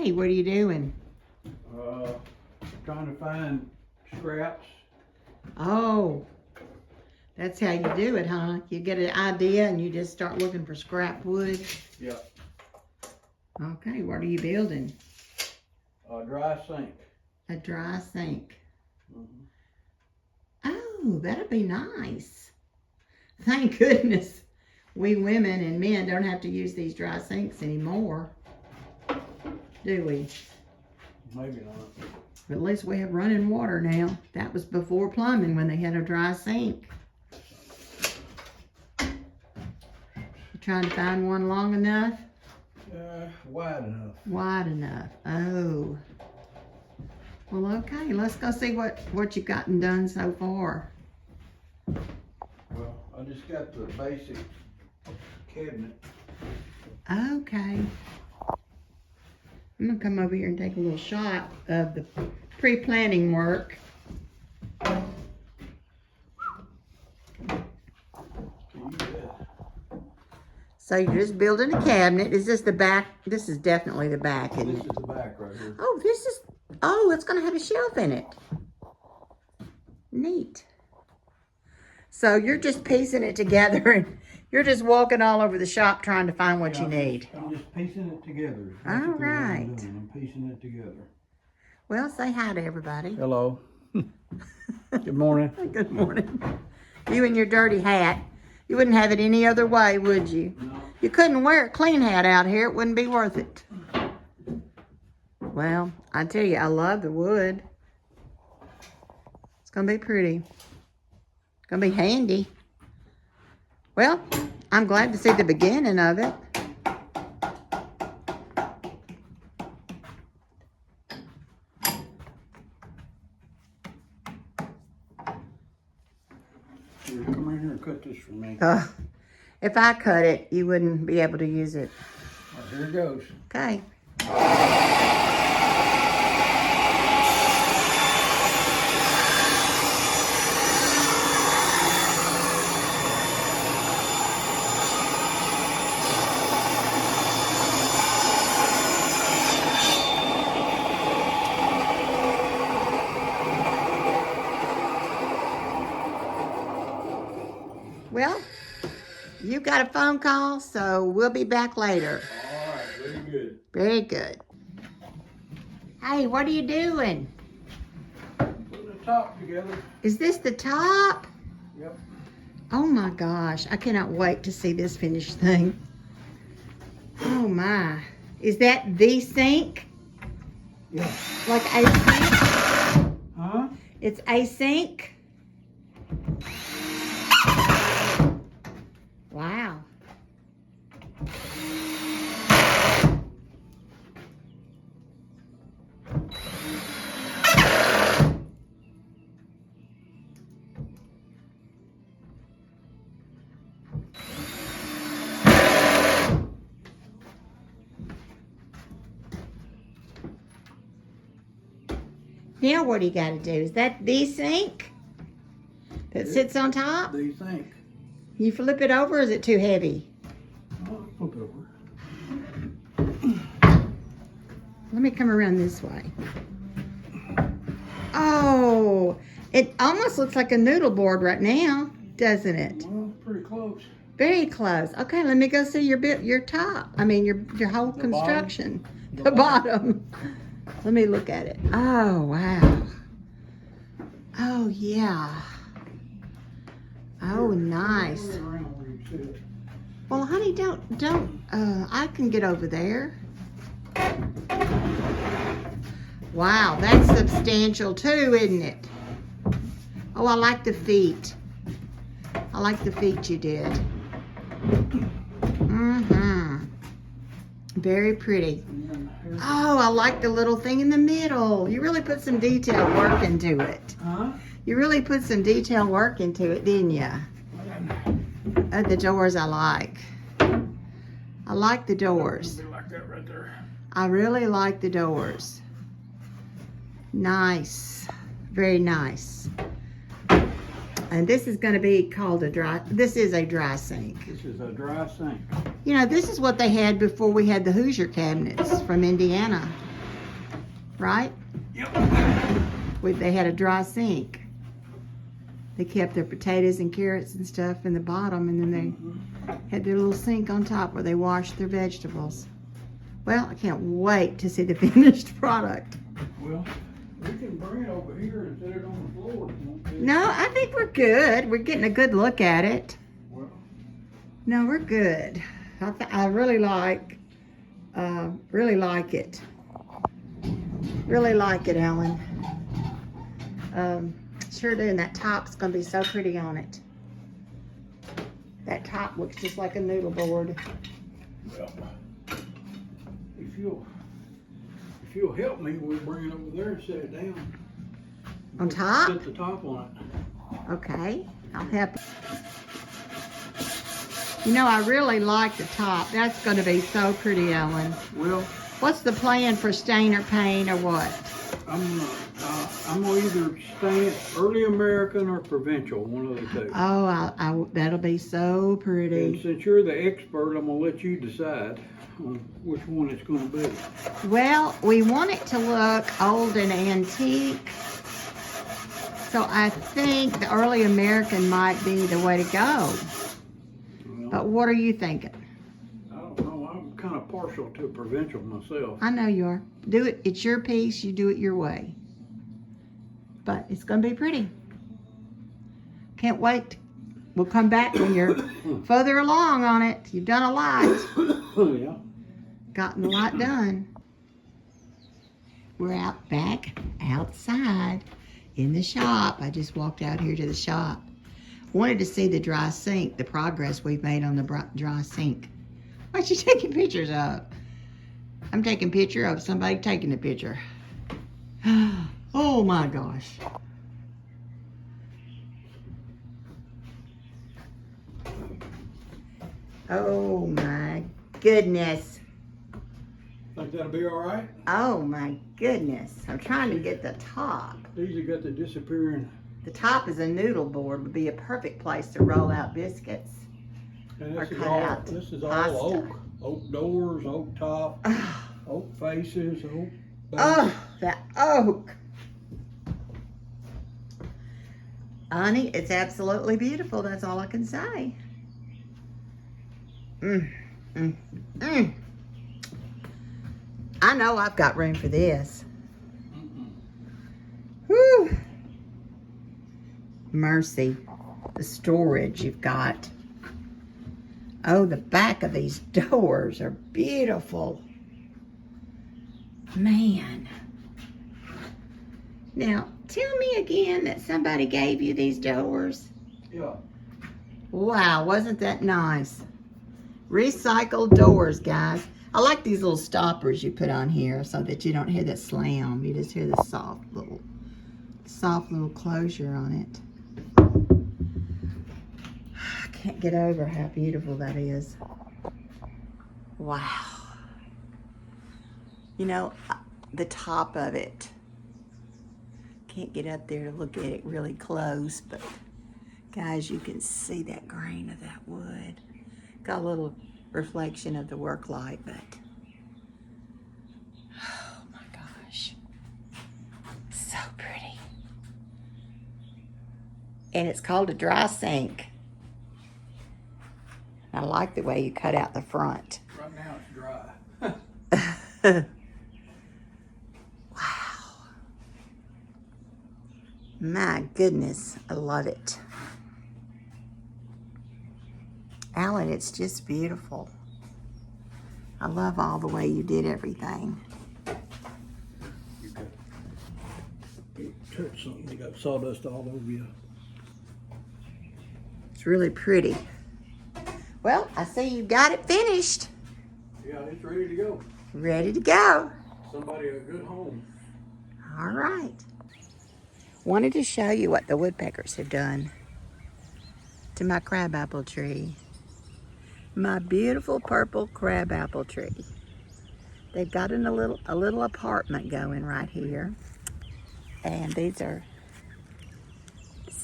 Hey, what are you doing? Trying to find scraps. Oh, that's how you do it, huh? You get an idea and you just start looking for scrap wood. Yep. Okay, what are you building? A dry sink. A dry sink. Mm-hmm. Oh, that'll be nice. Thank goodness we women and men don't have to use these dry sinks anymore, do we? Maybe not. But at least we have running water now. That was before plumbing when they had a dry sink. You trying to find one long enough? Wide enough. Wide enough. Oh. Well, okay. Let's go see what you've gotten done so far. Well, I just got the basic cabinet. Okay. I'm going to come over here and take a little shot of the pre-planning work. So you're just building a cabinet. Is this the back? This is definitely the back, isn't it? This is the back right here. Oh, it's going to have a shelf in it. Neat. So you're just piecing it together and you're just walking all over the shop trying to find what you need. I'm just piecing it together. All right. I'm piecing it together. Well, say hi to everybody. Hello. Good morning. Good morning. You and your dirty hat. You wouldn't have it any other way, would you? No. You couldn't wear a clean hat out here. It wouldn't be worth it. Well, I tell you, I love the wood. It's going to be pretty. It's going to be handy. Well, I'm glad to see the beginning of it. Here, come in here and cut this for me. If I cut it, you wouldn't be able to use it. Well, here it goes. Okay. Well, you got a phone call, so we'll be back later. All right, very good. Very good. Hey, what are you doing? Putting the top together. Is this the top? Yep. Oh my gosh, I cannot wait to see this finished thing. Oh my. Is that the sink? Yeah. Like a sink? Huh? It's a sink? Wow. Now what do you got to do? Is that the sink that sits on top? The sink. You flip it over, or is it too heavy? I'll flip it over. Let me come around this way. Oh, it almost looks like a noodle board right now, doesn't it? Well, pretty close. Very close. Okay, let me go see your top. I mean, your whole construction. Bottom. The bottom. Let me look at it. Oh, wow. Oh, yeah. Oh, nice. Well, honey, don't, I can get over there. Wow, that's substantial too, isn't it? Oh, I like the feet. I like the feet you did. Mm-hmm. Very pretty. Oh, I like the little thing in the middle. You really put some detail work into it. Huh? You really put some detail work into it, didn't you? The doors I like. I like the doors. Like that right there. I really like the doors. Nice. Very nice. And this is going to be called this is a dry sink. This is a dry sink. You know, this is what they had before we had the Hoosier cabinets from Indiana. right? Yep. They had a dry sink. They kept their potatoes and carrots and stuff in the bottom, and then they had their little sink on top where they washed their vegetables. Well, I can't wait to see the finished product. Well, we can bring it over here and set it on the floor. No, I think we're good. We're getting a good look at it. Well, No, we're good. I really like it. Really like it, Ellen. Sure do, and that top's gonna be so pretty on it. That top looks just like a noodle board. well, if you'll help me, we'll bring it over there and set it down. On top? Set the top on it. Okay, I'll help. You know, I really like the top. That's gonna be so pretty, Ellen. Well, What's the plan for stain or paint or what? I'm gonna either stay early American or provincial, one of the two. Oh, that'll be so And pretty. since you're the expert, I'm gonna let you decide on which one it's gonna be. Well, we want it to look old and antique. So I think the early American might be the way to go. Well, But what are you thinking? I don't know. I'm kind of partial to provincial myself. I know you are. Do it. It's your piece. You do it your way. But it's going to be pretty. Can't wait. We'll come back when you're further along on it. You've done a lot. Yeah. Gotten a lot done. We're back outside in the shop. I just walked out here to the shop. Wanted to see the dry sink, the progress we've made on the dry sink. What you taking pictures of? I'm taking a picture of somebody taking a picture. Oh my gosh. Oh my goodness. Think that'll be all right? Oh my goodness. I'm trying to get the top. These have got the disappearing. The top is a noodle board. Would be a perfect place to roll out biscuits. And Or this is cut all, out this is all pasta. oak. Oak doors, oak top, Oh, oak faces, oak base. that oak. Honey, it's absolutely beautiful. That's all I can say. I know I've got room for this. Whew. Mercy. The storage you've got. Oh, the back of these doors are beautiful. Man. Now, tell me again that somebody gave you these doors. Yeah. Wow, wasn't that nice? Recycled doors, guys. I like these little stoppers you put on here so that you don't hear that slam. You just hear the soft little closure on it. I can't get over how beautiful that is. Wow. You know, the top of it. Can't get up there to look at it really close, but guys, you can see that grain of that wood. Got a little reflection of the work light, but oh my gosh, so pretty. And it's called a dry sink. I like the way you cut out the front. Right now it's dry. Wow. My goodness, I love it. Alan, it's just beautiful. I love all the way you did everything. You touch something, you got sawdust all over you. It's really pretty. Well, I see you got it finished. Yeah, it's ready to go. Ready to go. Somebody a good home. All right. Wanted to show you what the woodpeckers have done to my crabapple tree. My beautiful purple crabapple tree. They've got a little apartment going right here. And this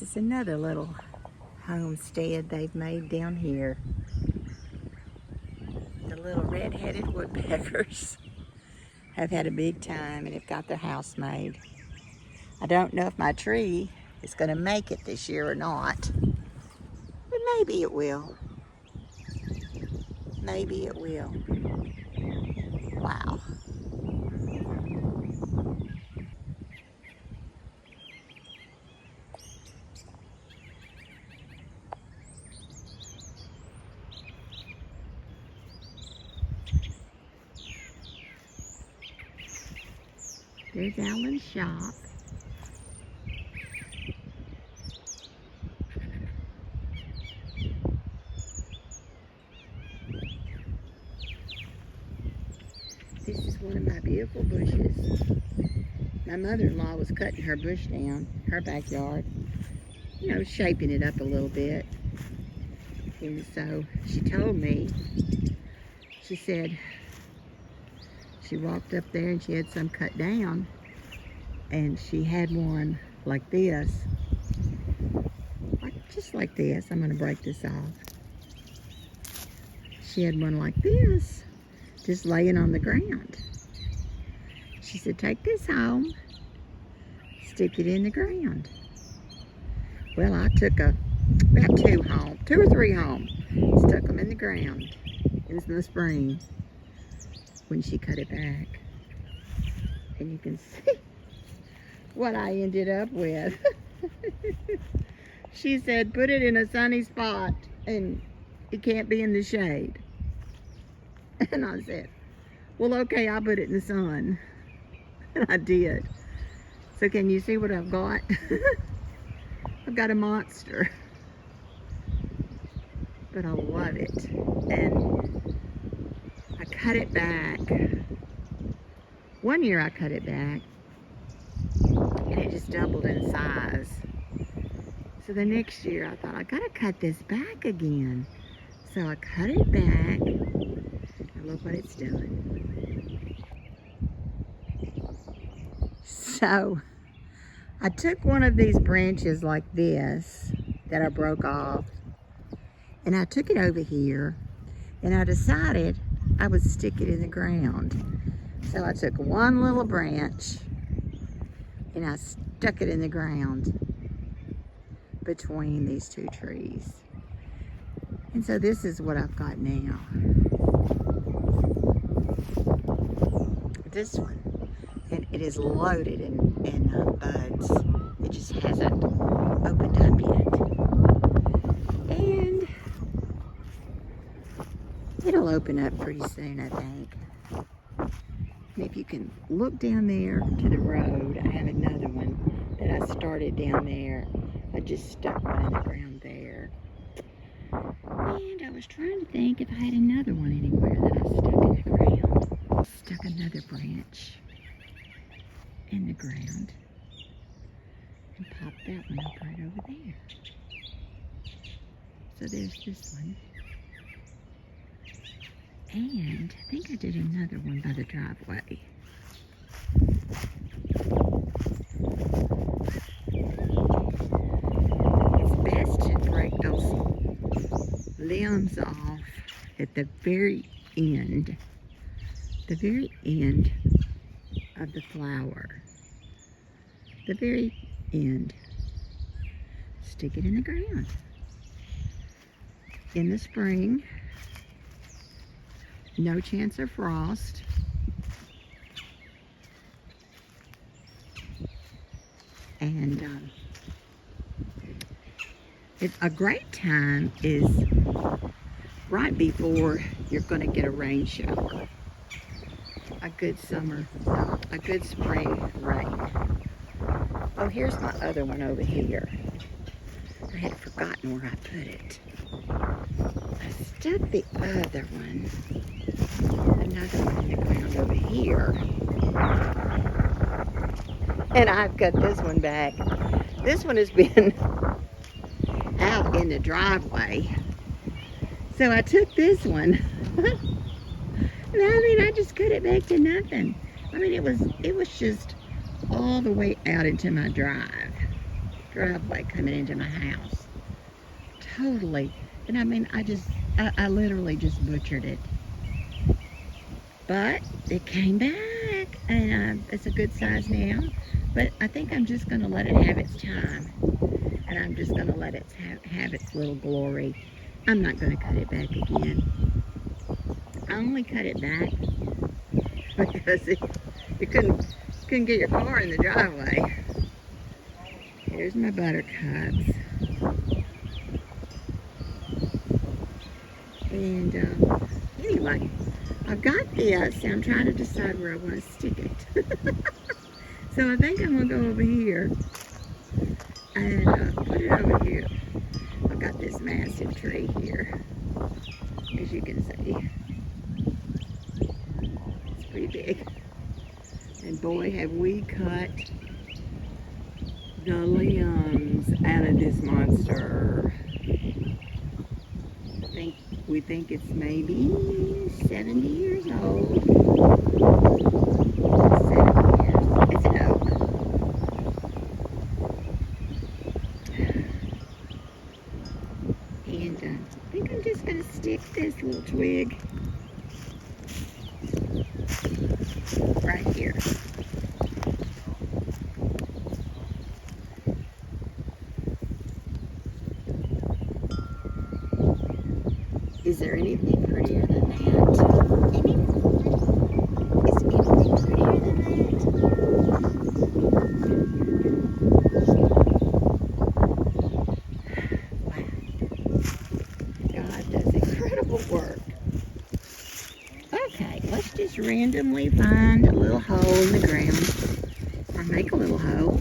is another little homestead they've made down here. The little red-headed woodpeckers. have had a big time and have got their house made. I don't know if my tree is going to make it this year or not, but maybe it will. Maybe it will. Wow. There's Alan's shop. This is one of my beautiful bushes. My mother-in-law was cutting her bush down, her backyard, you know, shaping it up a little bit. And so she told me, she said she walked up there and she had some cut down, and she had one like this, just like this. I'm going to break this off. She had one like this, just laying on the ground. She said, take this home, stick it in the ground. Well, I took about two or three home, stuck them in the ground in the spring when she cut it back. And you can see what I ended up with. She said, put it in a sunny spot and it can't be in the shade. And I said, well, okay, I'll put it in the sun. And I did. So can you see what I've got? I've got a monster. But I love it. And I cut it back. One year I cut it back and it just doubled in size. So the next year I thought, I gotta cut this back again. So I cut it back, and look what it's doing. So I took one of these branches like this that I broke off, and I took it over here, and I decided I would stick it in the ground. So I took one little branch and I stuck it in the ground between these two trees. And so this is what I've got now. This one, and it is loaded in buds. It just hasn't opened up yet. And it'll open up pretty soon, I think. And if you can look down there to the road, I have another one that I started down there. I just stuck one in the ground there. And I was trying to think if I had another one anywhere that I stuck in the ground. Stuck another branch in the ground and popped that one up right over there. So there's this one. And I think I did another one by the driveway. It's best to break those limbs off at the very end of the flower. The very end. Stick it in the ground. In the spring, no chance of frost. And a great time is right before you're going to get a rain shower. A good spring rain. Oh, here's my other one over here. I had forgotten where I put it. I stuck the other one, another one in the ground over here. And I've got this one back. This one has been out in the driveway. So I took this one. And I mean, I just cut it back to nothing. I mean, it was just all the way out into my driveway coming into my house. Totally. And I mean, I literally just butchered it. But it came back, and it's a good size now. But I think I'm just going to let it have its time, and I'm just going to let it have its little glory. I'm not going to cut it back again. I only cut it back because you couldn't get your car in the driveway. Here's my buttercups. And anyway, I've got this. I'm trying to decide where I want to stick it. So I think I'm going to go over here and put it over here. I've got this massive tree here, as you can see. It's pretty big. And boy, have we cut the limbs out of this monster. We think it's maybe 70 years old. 70 years. It's an oak. And I think I'm just going to stick this little twig right here. Is there anything prettier than that? Is anything prettier than that? Wow. God does incredible work. Okay, let's just randomly find a little hole in the ground. Or make a little hole.